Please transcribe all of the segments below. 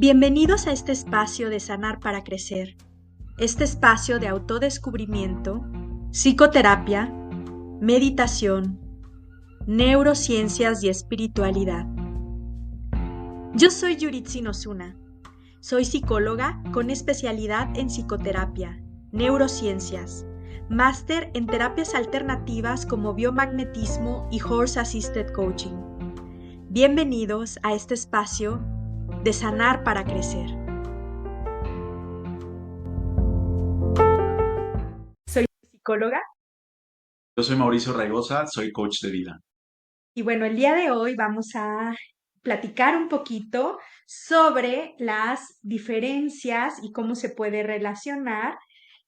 Bienvenidos a este espacio de Sanar para Crecer, este espacio de autodescubrimiento, psicoterapia, meditación, neurociencias y espiritualidad. Yo soy Yuritsi Nosuna, soy psicóloga con especialidad en psicoterapia, neurociencias, máster en terapias alternativas como biomagnetismo y Horse Assisted Coaching. Bienvenidos a este espacio de Sanar para Crecer. Soy psicóloga Yo soy Mauricio Raigosa, soy coach de vida. y bueno, el día de hoy vamos a platicar un poquito sobre las diferencias y cómo se puede relacionar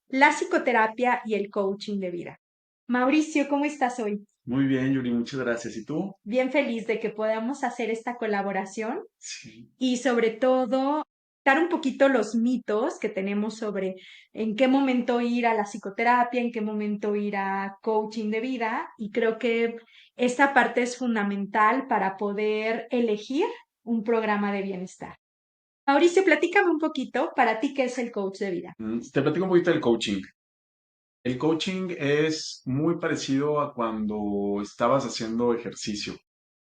la psicoterapia y el coaching de vida. Mauricio, ¿cómo estás hoy? Muy bien, Yuri, muchas gracias. ¿Y tú? Bien feliz de que podamos hacer esta colaboración Sí. y sobre todo dar un poquito los mitos que tenemos sobre en qué momento ir a la psicoterapia, en qué momento ir a coaching de vida, y creo que esta parte es fundamental para poder elegir un programa de bienestar. Mauricio, platícame un poquito para ti qué es el coach de vida. Te platico un poquito del coaching. El coaching es muy parecido a cuando estabas haciendo ejercicio,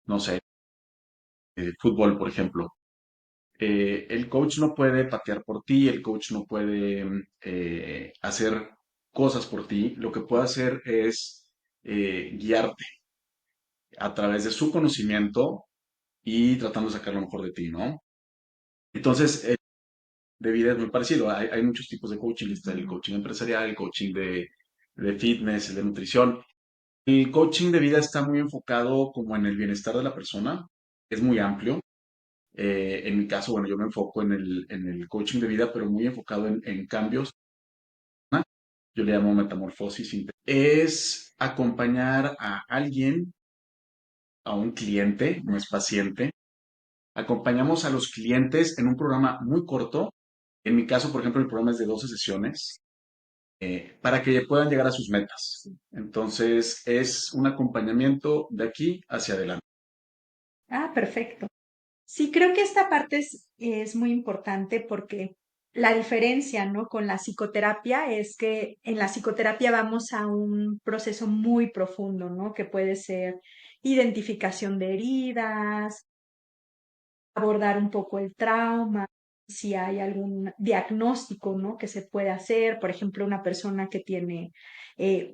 no sé, fútbol, por ejemplo. El coach no puede patear por ti, el coach no puede hacer cosas por ti. Lo que puede hacer es guiarte a través de su conocimiento y tratando de sacar lo mejor de ti, ¿no? Entonces, de vida es muy parecido. Hay muchos tipos de coaching. Está el coaching empresarial, el coaching de fitness, el de nutrición. El coaching de vida está muy enfocado como en el bienestar de la persona. Es muy amplio. En mi caso, bueno, yo me enfoco en el coaching de vida, pero muy enfocado en cambios. ¿No? Yo le llamo metamorfosis. Es acompañar a alguien, a un cliente, no es paciente. Acompañamos a los clientes en un programa muy corto. En mi caso, por ejemplo, el programa es de 12 sesiones para que puedan llegar a sus metas. Entonces, es un acompañamiento de aquí hacia adelante. Ah, perfecto. Sí, creo que esta parte es muy importante porque la diferencia, ¿no? Con la psicoterapia es que en la psicoterapia vamos a un proceso muy profundo, ¿no? Que puede ser identificación de heridas, abordar un poco el trauma, si hay algún diagnóstico, ¿no? Que se puede hacer, por ejemplo, una persona que tiene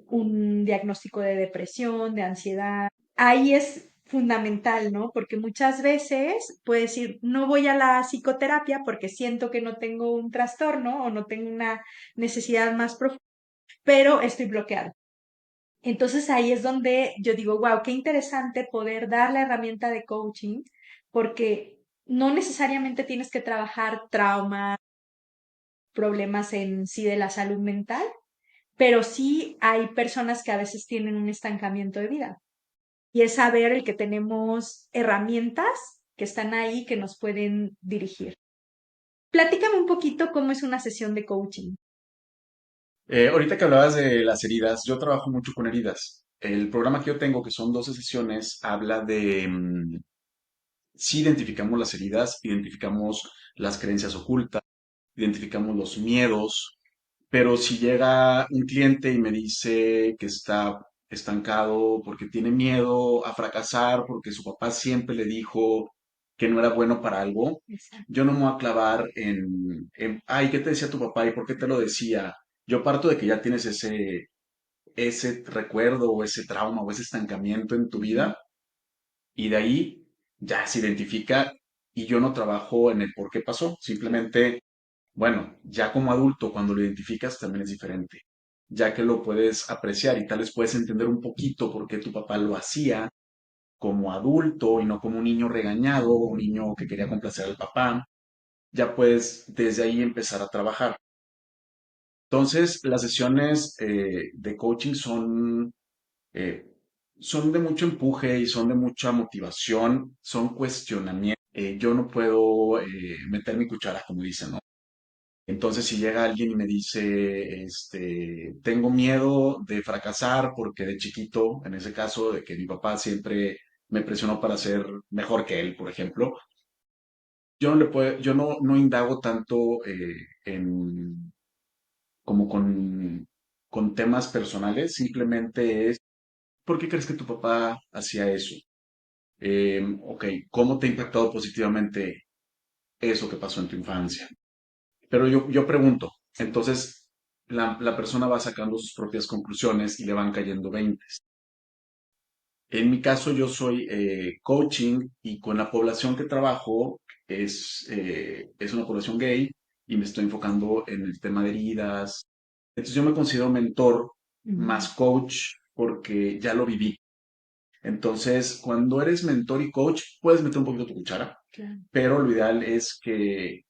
un diagnóstico de depresión, de ansiedad. Ahí es fundamental, ¿no? Porque muchas veces puede decir, no voy a la psicoterapia porque siento que no tengo un trastorno o no tengo una necesidad más profunda, pero estoy bloqueado. Entonces ahí es donde yo digo, wow, qué interesante poder dar la herramienta de coaching, porque no necesariamente tienes que trabajar trauma, problemas en sí de la salud mental, pero sí hay personas que a veces tienen un estancamiento de vida. Y es saber el que tenemos herramientas que están ahí que nos pueden dirigir. Platícame un poquito cómo es una sesión de coaching. Ahorita que hablabas de las heridas, yo trabajo mucho con heridas. El programa que yo tengo, que son 12 sesiones, habla de si identificamos las heridas, identificamos las creencias ocultas, identificamos los miedos, pero si llega un cliente y me dice que está estancado porque tiene miedo a fracasar, porque su papá siempre le dijo que no era bueno para algo, Exacto. yo no me voy a clavar ay, ¿qué te decía tu papá y por qué te lo decía? Yo parto de que ya tienes ese recuerdo o ese trauma o ese estancamiento en tu vida y de ahí ya se identifica y yo no trabajo en el por qué pasó, simplemente bueno, ya como adulto, cuando lo identificas, también es diferente, ya que lo puedes apreciar y tal vez puedes entender un poquito por qué tu papá lo hacía como adulto y no como un niño regañado o un niño que quería complacer al papá. Ya puedes desde ahí empezar a trabajar. Entonces, las sesiones de coaching eh, son de mucho empuje y son de mucha motivación, son cuestionamientos. Yo no puedo meter mi cuchara, como dicen, ¿no? Entonces, si llega alguien y me dice, tengo miedo de fracasar porque de chiquito, en ese caso, de que mi papá siempre me presionó para ser mejor que él, por ejemplo, yo no le puedo, yo no indago tanto como con temas personales, simplemente es, ¿por qué crees que tu papá hacía eso? Ok, ¿cómo te ha impactado positivamente eso que pasó en tu infancia? Pero yo pregunto, entonces la persona va sacando sus propias conclusiones y le van cayendo 20. En mi caso, yo soy coaching y con la población que trabajo es una población gay y me estoy enfocando en el tema de heridas. Entonces yo me considero mentor Ujú. más coach porque ya lo viví. Entonces, cuando eres mentor y coach, puedes meter un poquito tu cuchara, Claro. pero lo ideal es que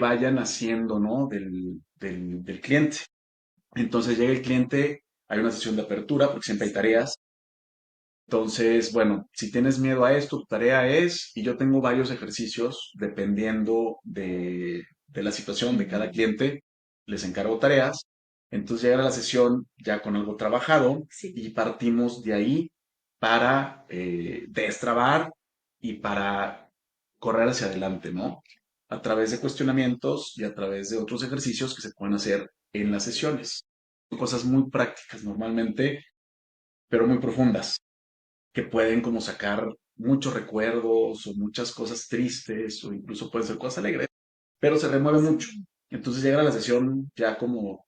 vayan haciendo, ¿no? Del cliente. Entonces llega el cliente, hay una sesión de apertura porque siempre hay Sí. tareas. Entonces, bueno, si tienes miedo a esto, tu tarea es, y yo tengo varios ejercicios dependiendo de la situación de cada Ujú. cliente, les encargo tareas. Entonces llegar a la sesión ya con algo trabajado Sí. y partimos de ahí para destrabar y para correr hacia adelante, ¿no? A través de cuestionamientos y a través de otros ejercicios que se pueden hacer en las sesiones. Son cosas muy prácticas normalmente, pero muy profundas que pueden como sacar muchos recuerdos o muchas cosas tristes o incluso pueden ser cosas alegres, pero se remueve mucho. Sí. Entonces llega a la sesión ya como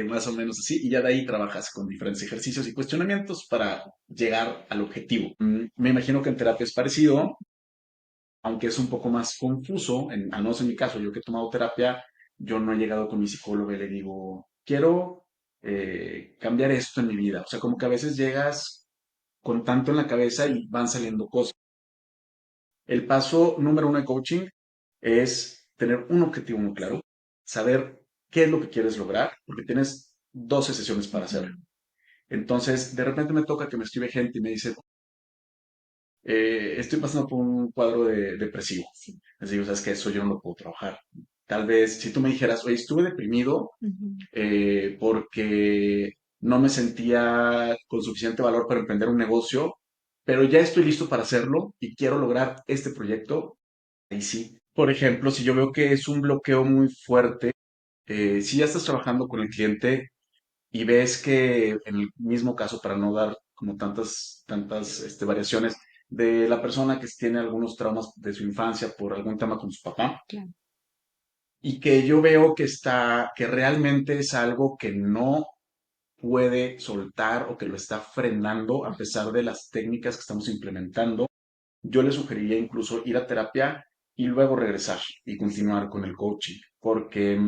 más o menos así y ya de ahí trabajas con diferentes ejercicios y cuestionamientos para llegar al objetivo. Me imagino que en terapia es parecido, aunque es un poco más confuso, al menos en mi caso, yo que he tomado terapia, yo no he llegado con mi psicólogo y le digo, quiero cambiar esto en mi vida. O sea, como que a veces llegas con tanto en la cabeza y van saliendo cosas. El paso número uno de coaching es tener un objetivo muy claro, saber qué es lo que quieres lograr, porque tienes 12 sesiones para hacerlo. Ujú. Entonces, de repente me toca que me escribe gente y me dice, estoy pasando por un cuadro depresivo. Sí. Les digo, sabes que eso yo no lo puedo trabajar. Tal vez si tú me dijeras, oye, estuve deprimido Ujú. porque no me sentía con suficiente valor para emprender un negocio, pero ya estoy listo para hacerlo y quiero lograr este proyecto. Ahí sí. Por ejemplo, si yo veo que es un bloqueo muy fuerte, si ya estás trabajando con el cliente y ves que en el mismo caso, para no dar como tantas variaciones, de la persona que tiene algunos traumas de su infancia por algún tema con su papá, Claro. y que yo veo que realmente es algo que no puede soltar o que lo está frenando a pesar de las técnicas que estamos implementando, yo le sugeriría incluso ir a terapia y luego regresar y continuar con el coaching, porque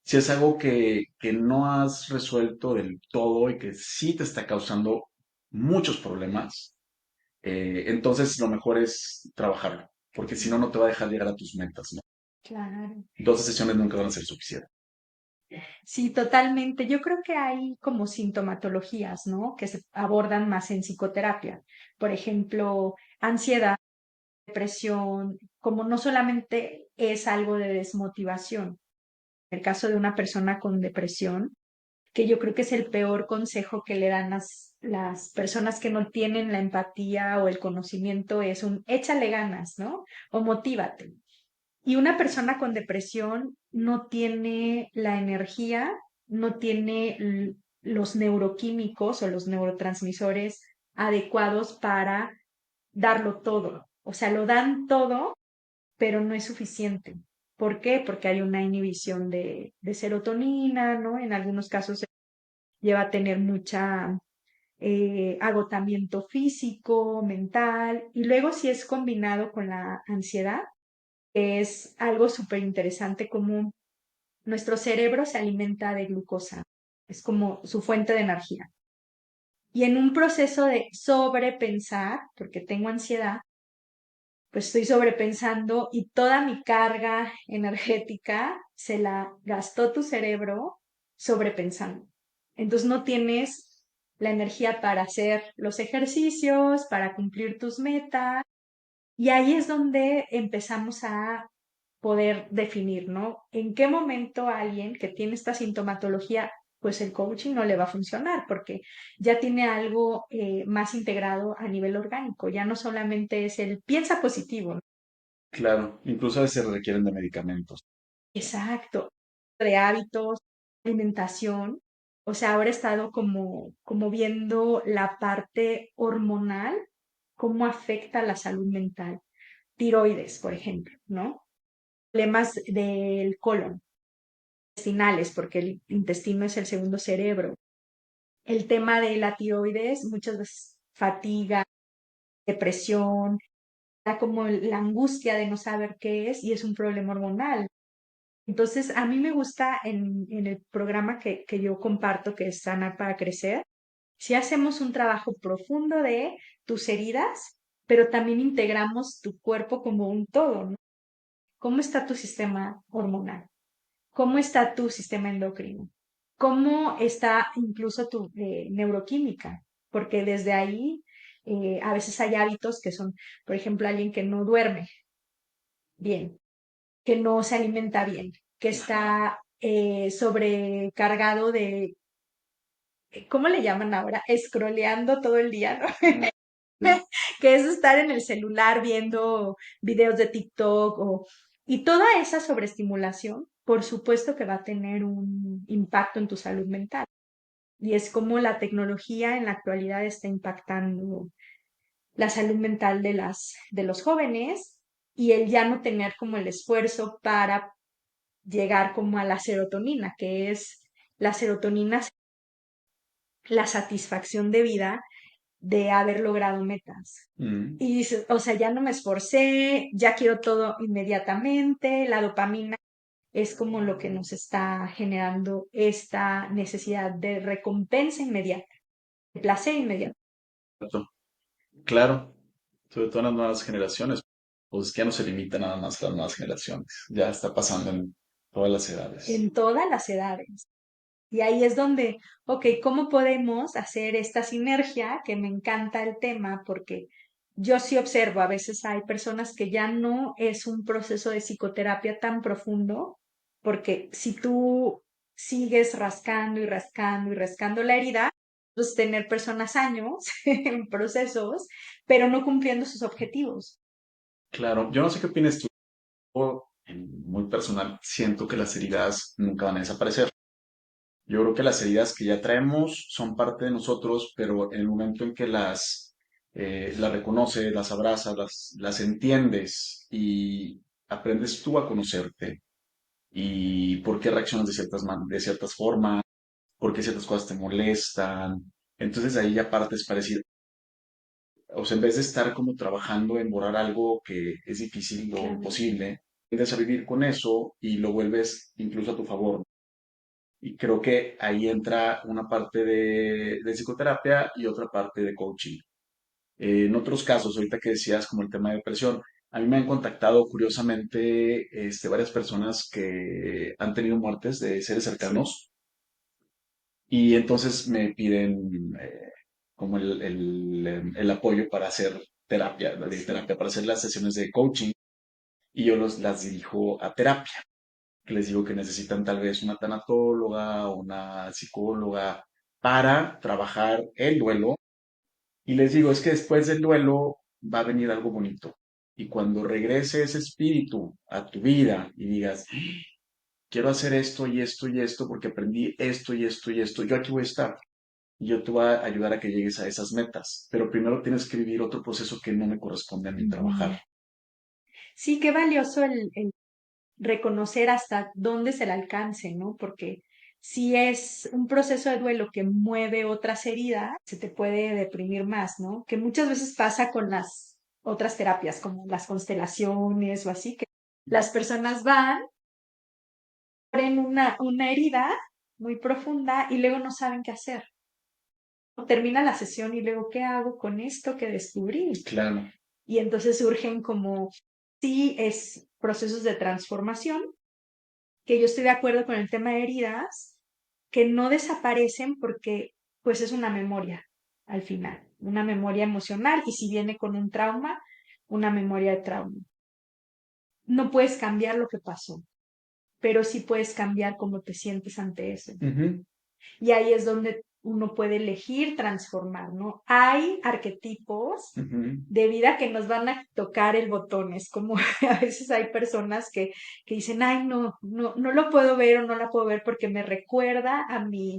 si es algo que no has resuelto del todo y que sí te está causando muchos problemas, entonces lo mejor es trabajarlo, porque si no, no te va a dejar llegar a tus metas, ¿no? Claro. 12 sesiones nunca van a ser suficientes. Sí, totalmente. Yo creo que hay como sintomatologías, ¿no? Que se abordan más en psicoterapia. Por ejemplo, ansiedad, depresión, como no solamente es algo de desmotivación. En el caso de una persona con depresión, que yo creo que es el peor consejo que le dan las personas que no tienen la empatía o el conocimiento, es un échale ganas, ¿no? O motívate. Y una persona con depresión no tiene la energía, no tiene los neuroquímicos o los neurotransmisores adecuados para darlo todo. O sea, lo dan todo, pero no es suficiente. ¿Por qué? Porque hay una inhibición de serotonina, ¿no? En algunos casos lleva a tener mucha agotamiento físico, mental, y luego si es combinado con la ansiedad, es algo súper interesante como nuestro cerebro se alimenta de glucosa, es como su fuente de energía. Y en un proceso de sobrepensar, porque tengo ansiedad, pues estoy sobrepensando y toda mi carga energética se la gastó tu cerebro sobrepensando. Entonces no tienes la energía para hacer los ejercicios, para cumplir tus metas. Y ahí es donde empezamos a poder definir, ¿no? En qué momento alguien que tiene esta sintomatología, pues el coaching no le va a funcionar porque ya tiene algo más integrado a nivel orgánico, ya no solamente es el piensa positivo, ¿no? Claro, incluso a veces requieren de medicamentos. Exacto, de hábitos, alimentación. O sea, ahora he estado como viendo la parte hormonal, cómo afecta la salud mental. Tiroides, por ejemplo, ¿no? Problemas del colon, intestinales, porque el intestino es el segundo cerebro. El tema de la tiroides, muchas veces fatiga, depresión, da como la angustia de no saber qué es y es un problema hormonal. Entonces, a mí me gusta en el programa que yo comparto, que es Sanar para Crecer, si hacemos un trabajo profundo de tus heridas, pero también integramos tu cuerpo como un todo, ¿no? ¿Cómo está tu sistema hormonal? ¿Cómo está tu sistema endocrino? ¿Cómo está incluso tu neuroquímica? Porque desde ahí a veces hay hábitos que son, por ejemplo, alguien que no duerme bien, que no se alimenta bien, que está sobrecargado de, ¿cómo le llaman ahora? Scrolleando todo el día, ¿no? Que es estar en el celular viendo videos de TikTok y toda esa sobreestimulación, por supuesto que va a tener un impacto en tu salud mental. Y es como la tecnología en la actualidad está impactando la salud mental de los jóvenes y el ya no tener como el esfuerzo para llegar como a la serotonina, que es la serotonina, la satisfacción de vida de haber logrado metas. Mm, Y dices, o sea, ya no me esforcé, ya quiero todo inmediatamente, la dopamina es como lo que nos está generando esta necesidad de recompensa inmediata, de placer inmediato. cierto. Claro, sobre todo en las nuevas generaciones, pues es que ya no se limita nada más a las nuevas generaciones, ya está pasando en todas las edades. En todas las edades. Y ahí es donde, ok, ¿cómo podemos hacer esta sinergia? Que me encanta el tema porque yo sí observo, a veces hay personas que ya no es un proceso de psicoterapia tan profundo, porque si tú sigues rascando y rascando y rascando la herida, pues tener personas años en procesos, pero no cumpliendo sus objetivos. Claro, yo no sé qué opinas tú, yo, muy personal, siento que las heridas nunca van a desaparecer. Yo creo que las heridas que ya traemos son parte de nosotros, pero en el momento en que las reconoces, las abrazas, las entiendes y aprendes tú a conocerte y por qué reaccionas de ciertas formas, por qué ciertas cosas te molestan, entonces ahí ya partes para decir, o sea, en vez de estar como trabajando en borrar algo que es difícil o Claro. imposible, aprendes a vivir con eso y lo vuelves incluso a tu favor. Y creo que ahí entra una parte de psicoterapia y otra parte de coaching. En otros casos, ahorita que decías como el tema de depresión, a mí me han contactado curiosamente varias personas que han tenido muertes de seres Sí, cercanos y entonces me piden como el apoyo para hacer terapia, de sí. terapia, para hacer las sesiones de coaching y yo las dirijo a terapia. Les digo que necesitan tal vez una tanatóloga o una psicóloga para trabajar el duelo. Y les digo, es que después del duelo va a venir algo bonito. Y cuando regrese ese espíritu a tu vida y digas, quiero hacer esto y esto y esto porque aprendí esto y esto y esto, yo aquí voy a estar. Y yo te voy a ayudar a que llegues a esas metas. Pero primero tienes que vivir otro proceso que no me corresponde a mí Ujú. trabajar. Sí, qué valioso el reconocer hasta dónde es el alcance, ¿no? Porque si es un proceso de duelo que mueve otras heridas, se te puede deprimir más, ¿no? Que muchas veces pasa con las otras terapias, como las constelaciones o así, que las personas van, abren una herida muy profunda y luego no saben qué hacer. Termina la sesión y luego, ¿qué hago con esto que descubrí? Claro. Y entonces surgen como, sí, es procesos de transformación, que yo estoy de acuerdo con el tema de heridas, que no desaparecen porque pues es una memoria al final, una memoria emocional y si viene con un trauma, una memoria de trauma. No puedes cambiar lo que pasó, pero sí puedes cambiar cómo te sientes ante eso. Ujú. Y ahí es donde uno puede elegir transformar, ¿no? Hay arquetipos Ujú. de vida que nos van a tocar el botón. Es como a veces hay personas que dicen, ay, no lo puedo ver o no la puedo ver porque me recuerda a mi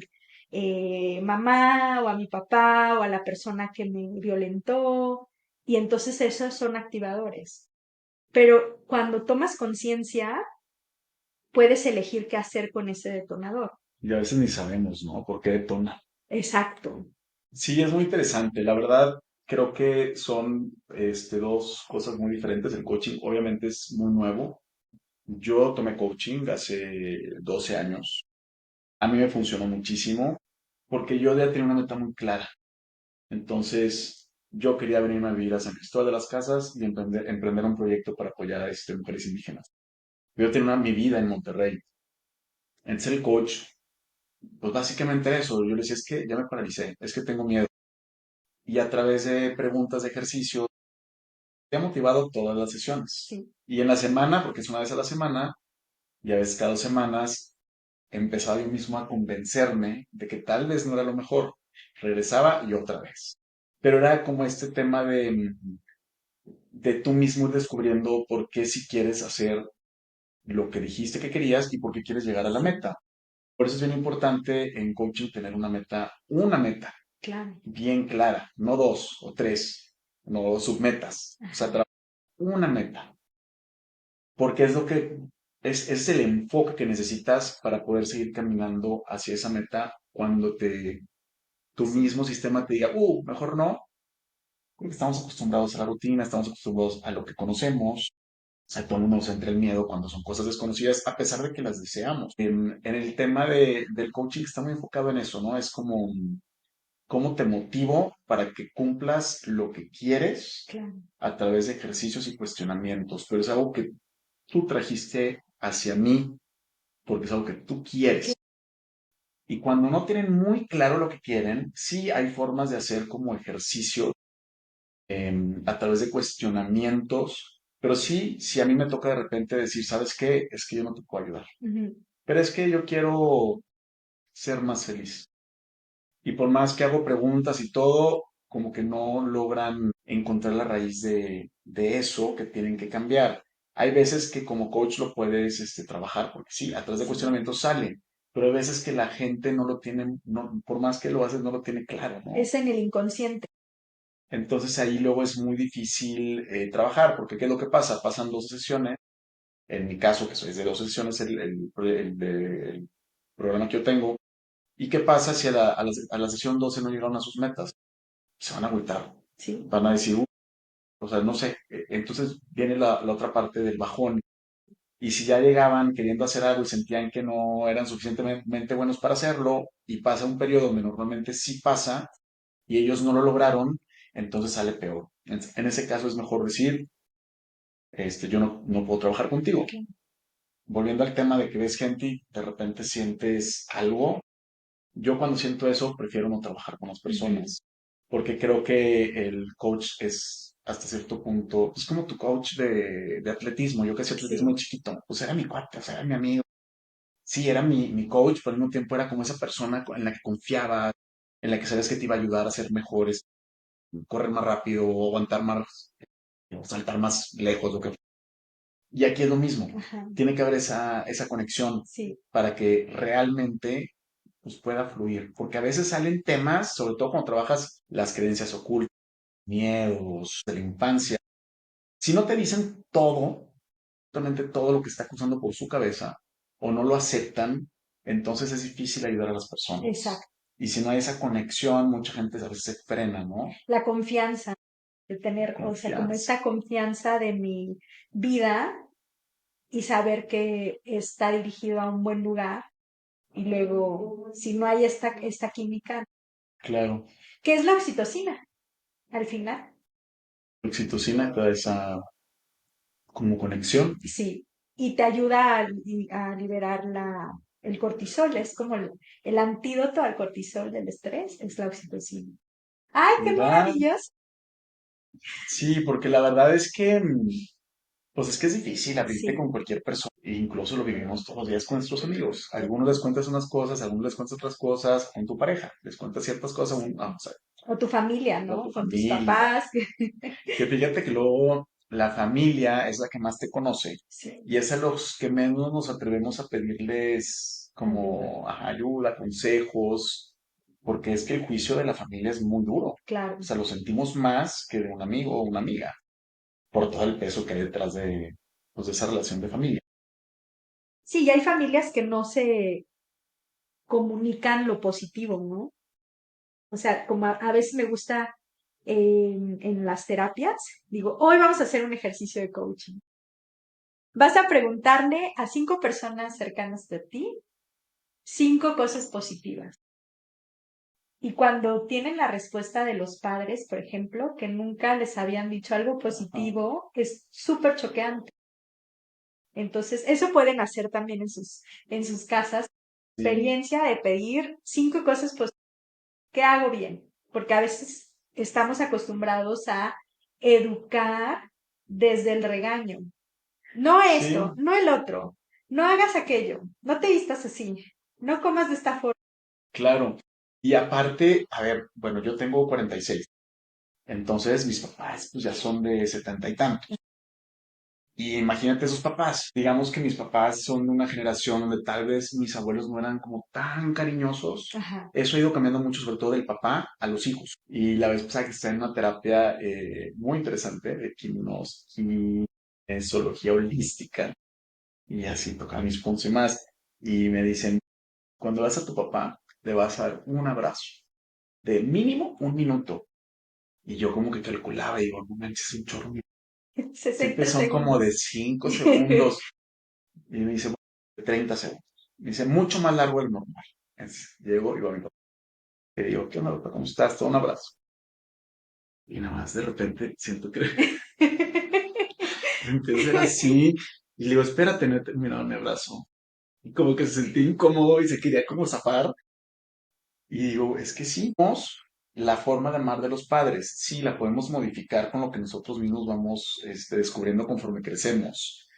mamá o a mi papá o a la persona que me violentó. Y entonces esos son activadores. Pero cuando tomas conciencia, puedes elegir qué hacer con ese detonador. Y a veces ni sabemos, ¿no? ¿Por qué detona? Exacto. Sí, es muy interesante. La verdad, creo que son dos cosas muy diferentes. El coaching obviamente es muy nuevo. Yo tomé coaching hace 12 años. A mí me funcionó muchísimo porque yo ya tenía una meta muy clara. Entonces, yo quería venirme a vivir a San Cristóbal de las Casas y emprender un proyecto para apoyar a mujeres indígenas. Yo tenía mi vida en Monterrey. Entonces, el coach, pues básicamente eso. Yo le decía, es que ya me paralicé, es que tengo miedo. Y a través de preguntas de ejercicio, he motivado todas las sesiones. Sí. Y en la semana, porque es una vez a la semana, y a veces cada 2 semanas, empezaba yo mismo a convencerme de que tal vez no era lo mejor. Regresaba y otra vez. Pero era como este tema de tú mismo ir descubriendo por qué si quieres hacer lo que dijiste que querías y por qué quieres llegar a la Sí, meta. Por eso es bien importante en coaching tener una meta claro. bien clara, no dos o tres, no submetas. O sea, Ajá. una meta, porque es lo que es el enfoque que necesitas para poder seguir caminando hacia esa meta cuando tu Sí, mismo sistema te diga, mejor no, porque estamos acostumbrados a la rutina, estamos acostumbrados a lo que conocemos. O sea, todo el mundo nos entra el miedo cuando son cosas desconocidas, a pesar de que las deseamos. En el tema del coaching está muy enfocado en eso, ¿no? Es como, cómo te motivo para que cumplas lo que quieres claro. a través de ejercicios y cuestionamientos, pero es algo que tú trajiste hacia mí porque es algo que tú quieres. Y cuando no tienen muy claro lo que quieren, sí hay formas de hacer como ejercicio a través de cuestionamientos, pero sí, si a mí me toca de repente decir, ¿sabes qué? Es que yo no te puedo ayudar, Ujú. pero es que yo quiero ser más feliz. Y por más que hago preguntas y todo, como que no logran encontrar la raíz de eso que tienen que cambiar. Hay veces que como coach lo puedes trabajar, porque sí, a través de Sí. cuestionamientos sale, pero hay veces que la gente no lo tiene, no, por más que lo haces, no lo tiene claro, ¿no? Es en el inconsciente. Entonces ahí luego es muy difícil trabajar, porque ¿qué es lo que pasa? Pasan 12 sesiones, en mi caso, que soy de 12 sesiones, el programa que yo tengo, ¿y qué pasa si a la sesión 12 no llegaron a sus metas? Se van a agüitar, Sí. van a decir, o sea, no sé, entonces viene la otra parte del bajón. Y si ya llegaban queriendo hacer algo y sentían que no eran suficientemente buenos para hacerlo, y pasa un periodo donde normalmente sí pasa, y ellos no lo lograron, entonces sale peor. En ese caso es mejor decir, yo no puedo trabajar contigo. Claro. Volviendo al tema de que ves gente y de repente sientes algo, yo cuando siento eso prefiero no trabajar con las Ujú. personas, porque creo que el coach es hasta cierto punto, es como tu coach de atletismo. Yo que hacía atletismo de Sí. chiquito, pues era mi cuate, o sea, era mi amigo. Sí, era mi coach, pero al mismo tiempo era como esa persona en la que confiaba, en la que sabes que te iba a ayudar a ser mejores, correr más rápido, o aguantar más, o saltar más lejos, lo que. Y aquí es lo mismo. Ajá. Tiene que haber esa conexión Sí. para que realmente pues, pueda fluir. Porque a veces salen temas, sobre todo cuando trabajas las creencias ocultas, miedos de la infancia. Si no te dicen todo, totalmente todo lo que está cruzando por su cabeza, o no lo aceptan, entonces es difícil ayudar a las personas. Exacto. Y si no hay esa conexión, mucha gente a veces se frena, ¿no? La confianza, de tener, o sea, como Confianza. esta confianza de mi vida y saber que está dirigido a un buen lugar. Y luego, si no hay esta química, Claro. ¿qué es la oxitocina al final? Oxitocina te da esa como conexión. Sí, y te ayuda a liberar el cortisol, es como el antídoto al cortisol del estrés, es la oxitocina. ¡Ay, qué Mira, maravilloso! sí, porque la verdad es que, pues es que es difícil abrirte Sí, con cualquier persona. E incluso lo vivimos todos los días con nuestros amigos. Algunos les cuentas unas cosas, algunos les cuentas otras cosas, con tu pareja. Les cuentas ciertas cosas, vamos a ver, O tu familia, o ¿no? tu Con tus familia. papás. Que fíjate que luego la familia es la que más te conoce Sí, y es a los que menos nos atrevemos a pedirles ayuda, como ajá, ayuda, consejos, porque es que el juicio de la familia es muy duro. O claro. sea, lo sentimos más que de un amigo o una amiga, por todo el peso que hay detrás de, pues, de esa relación de familia. Sí, y hay familias que no se comunican lo positivo, ¿no? O sea, como a veces me gusta en las terapias, digo, hoy vamos a hacer un ejercicio de coaching. Vas a preguntarle a 5 personas cercanas de ti 5 cosas positivas. Y cuando tienen la respuesta de los padres, por ejemplo, que nunca les habían dicho algo Ajá, positivo, es súper choqueante. Entonces, eso pueden hacer también en sus casas. sí, Experiencia de pedir 5 cosas positivas. ¿Qué hago bien? Porque a veces estamos acostumbrados a educar desde el regaño. No esto, sí, no el otro, no hagas aquello, no te vistas así, no comas de esta forma. claro. Y aparte, a ver, bueno, yo tengo 46, entonces mis papás pues ya son de 70 y tantos. Y imagínate esos papás. Digamos que mis papás son de una generación donde tal vez mis abuelos no eran como tan cariñosos. Ajá. Eso ha ido cambiando mucho, sobre todo del papá a los hijos. Y la vez pasada que está en una terapia muy interesante de kinesiología holística, y así toca mis puntos y más. Y me dicen, cuando vas a tu papá, le vas a dar un abrazo de mínimo 1 minuto. Y yo como que calculaba y digo, no manches, es un chorro. Siempre 60 son como de segundos. 5 segundos. Y me dice, bueno, 30 segundos. Me dice, mucho más largo del normal. Llego y va mi papá. Le digo, ¿qué onda, papá? ¿Cómo estás? Todo un abrazo. Y nada más de repente siento que me empiezo a hacer así. Y le digo, espérate, no he terminado mi abrazo. Y como que se sentía incómodo y se quería como zafar. Y digo, es que sí, la forma de amar de los padres. Sí, la podemos modificar con lo que nosotros mismos vamos descubriendo conforme crecemos,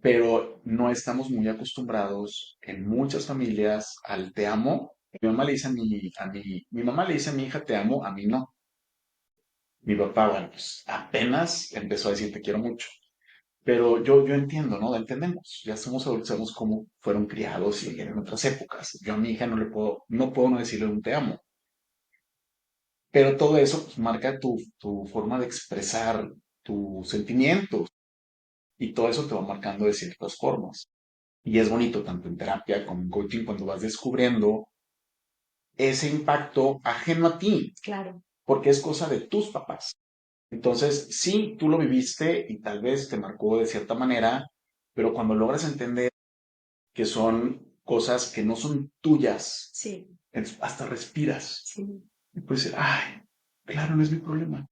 pero no estamos muy acostumbrados en muchas familias al te amo. Mi mamá le dice mi mamá le dice a mi hija te amo, a mí no. Mi papá, bueno, pues apenas empezó a decir te quiero mucho. Pero yo entiendo, ¿no? Entendemos. Ya somos adultos, sabemos cómo fueron criados y en otras épocas. Yo a mi hija no puedo no decirle un te amo. Pero todo eso pues, marca tu forma de expresar tus sentimientos y todo eso te va marcando de ciertas formas. Y es bonito tanto en terapia como en coaching cuando vas descubriendo ese impacto ajeno a ti, Claro, porque es cosa de tus papás. Entonces, sí, tú lo viviste y tal vez te marcó de cierta manera, pero cuando logras entender que son cosas que no son tuyas, sí, hasta respiras sí. y puedes decir, ay, claro, no es mi problema,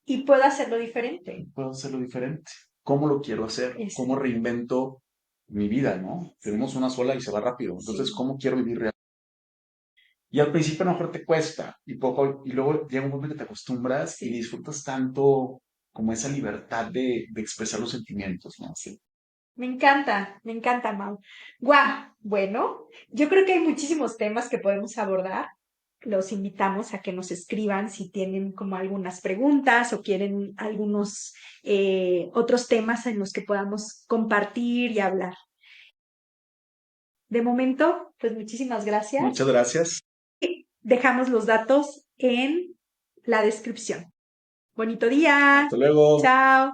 Y puedo hacerlo diferente. puedo hacerlo diferente. ¿Cómo lo quiero hacer? Es, ¿Cómo reinvento mi vida, no? Tenemos sí, una sola y se va rápido. Entonces, sí, ¿cómo quiero vivir realmente? Y al principio a lo mejor te cuesta y luego llega un momento que te acostumbras y sí, disfrutas tanto como esa libertad de expresar los sentimientos, ¿no? sí. Me encanta, Mau. Guau, bueno, yo creo que hay muchísimos temas que podemos abordar. Los invitamos a que nos escriban si tienen como algunas preguntas o quieren algunos otros temas en los que podamos compartir y hablar. De momento, pues muchísimas Muchas gracias. gracias. Dejamos los datos en la descripción. Bonito día. Hasta luego. Chao.